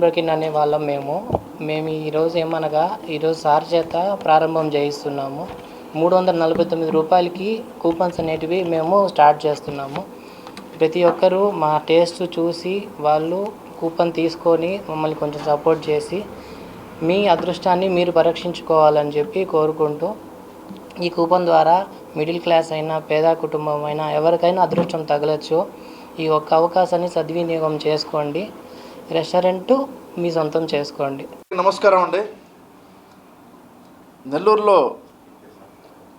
Broken అనే వాళ్ళం మేము ఈరోజు ఏమనగా ఈరోజు సార్ చేత ప్రారంభం చేయిస్తున్నాము. 349 రూపాయలకి కూపన్స్ అనేటివి మేము స్టార్ట్ చేస్తున్నాము. ప్రతి ఒక్కరూ మా టేస్ట్ చూసి వాళ్ళు కూపన్ తీసుకొని మమ్మల్ని కొంచెం సపోర్ట్ చేసి మీ అదృష్టాన్ని మీరు పరీక్షించుకోవాలని చెప్పి కోరుకుంటూ, ఈ కూపన్ ద్వారా మిడిల్ క్లాస్ అయినా పేద కుటుంబం అయినా ఎవరికైనా అదృష్టం తగలచ్చు. ఈ ఒక్క అవకాశాన్ని సద్వినియోగం చేసుకోండి. రెస్టారెంట్ మీ సొంతం చేసుకోండి. నమస్కారం అండి. నెల్లూరులో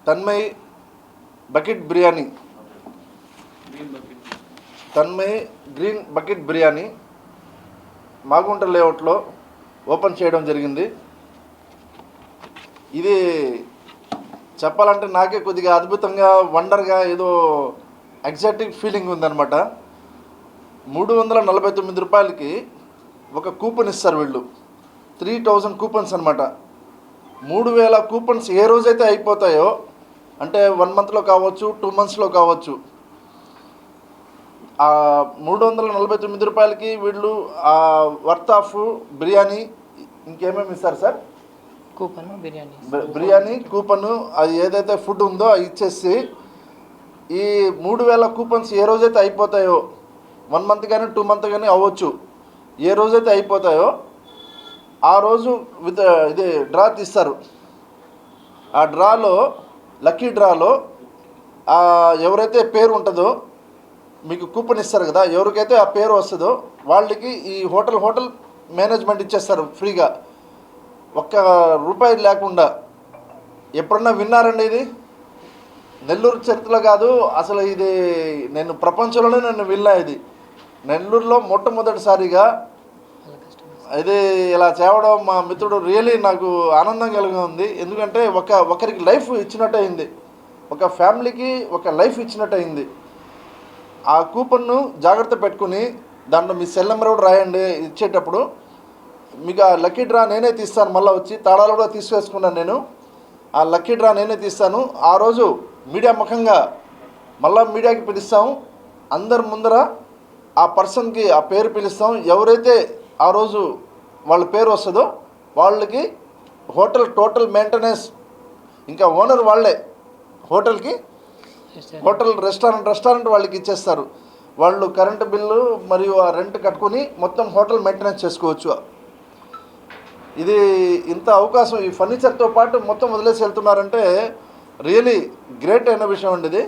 తన్మయ్ గ్రీన్ బకెట్ బిర్యానీ మాగుంట లేఅవుట్లో ఓపెన్ చేయడం జరిగింది. ఇది చెప్పాలంటే నాకే కొద్దిగా అద్భుతంగా, వండర్గా, ఏదో ఎగ్జాటిక్ ఫీలింగ్ ఉందన్నమాట. 349 రూపాయలకి ఒక కూపన్ ఇస్తారు వీళ్ళు. 3000 కూపన్స్ అనమాట. 3000 కూపన్స్ ఏ రోజైతే అయిపోతాయో, అంటే 1 మంత్లో కావచ్చు, 2 మంత్స్లో కావచ్చు, ఆ 349 రూపాయలకి వీళ్ళు వర్త్ ఆఫ్ బిర్యానీ ఇంకేమేమి ఇస్తారు సార్? కూపన్ బిర్యానీ కూపను, అది ఏదైతే ఫుడ్ ఉందో అది ఇచ్చేసి, ఈ 3000 కూపన్స్ ఏ రోజైతే అయిపోతాయో, 1 మంత్ కానీ 2 మంత్ కానీ అవ్వచ్చు, ఏ రోజైతే అయిపోతాయో ఆ రోజు ఇది డ్రా తీస్తారు. ఆ డ్రాలో, లక్కీ డ్రాలో ఎవరైతే పేరు ఉంటుందో, మీకు కూపన్ ఇస్తారు కదా, ఎవరికైతే ఆ పేరు వస్తుందో వాళ్ళకి ఈ హోటల్ మేనేజ్మెంట్ ఇచ్చేస్తారు ఫ్రీగా, ₹1 లేకుండా. ఎప్పుడన్నా విన్నారండి ఇది? నెల్లూరు చరిత్రలో కాదు అసలు, ఇది నేను ప్రపంచంలోనే విన్నా. ఇది నెల్లూరులో మొట్టమొదటిసారిగా ఇది ఇలా చేయడం మా మిత్రుడు రియలీ నాకు ఆనందం కలిగి ఉంది. ఎందుకంటే ఒకరికి లైఫ్ ఇచ్చినట్టు అయింది, ఒక ఫ్యామిలీకి ఒక లైఫ్ ఇచ్చినట్టు అయింది. ఆ కూపన్ను జాగ్రత్త పెట్టుకుని దాంట్లో మీ సెల్ నెంబర్ కూడా రాయండి. ఇచ్చేటప్పుడు మీకు ఆ లక్కీ డ్రా నేనే తీస్తాను. మళ్ళీ వచ్చి తాళాలు కూడా తీసువేసుకున్నాను నేను. ఆ లక్కీ డ్రా నేనే తీస్తాను. ఆ రోజు మీడియా ముఖంగా మళ్ళీ మీడియాకి పిలుస్తాము. అందరి ముందర ఆ పర్సన్కి ఆ పేరు పిలుస్తాం. ఎవరైతే ఆ రోజు వాళ్ళ పేరు వస్తుందో వాళ్ళకి టోటల్ మెయింటెనెన్స్, ఇంకా ఓనర్ వాళ్ళే, రెస్టారెంట్ వాళ్ళకి ఇచ్చేస్తారు. వాళ్ళు కరెంటు బిల్లు మరియు ఆ రెంట్ కట్టుకొని మొత్తం హోటల్ మెయింటెనెన్స్ చేసుకోవచ్చు. ఇది ఇంత అవకాశం ఈ ఫర్నిచర్తో పాటు మొత్తం వదిలేసి వెళ్తున్నారంటే రియలీ గ్రేట్ అయిన విషయం అండి ఇది.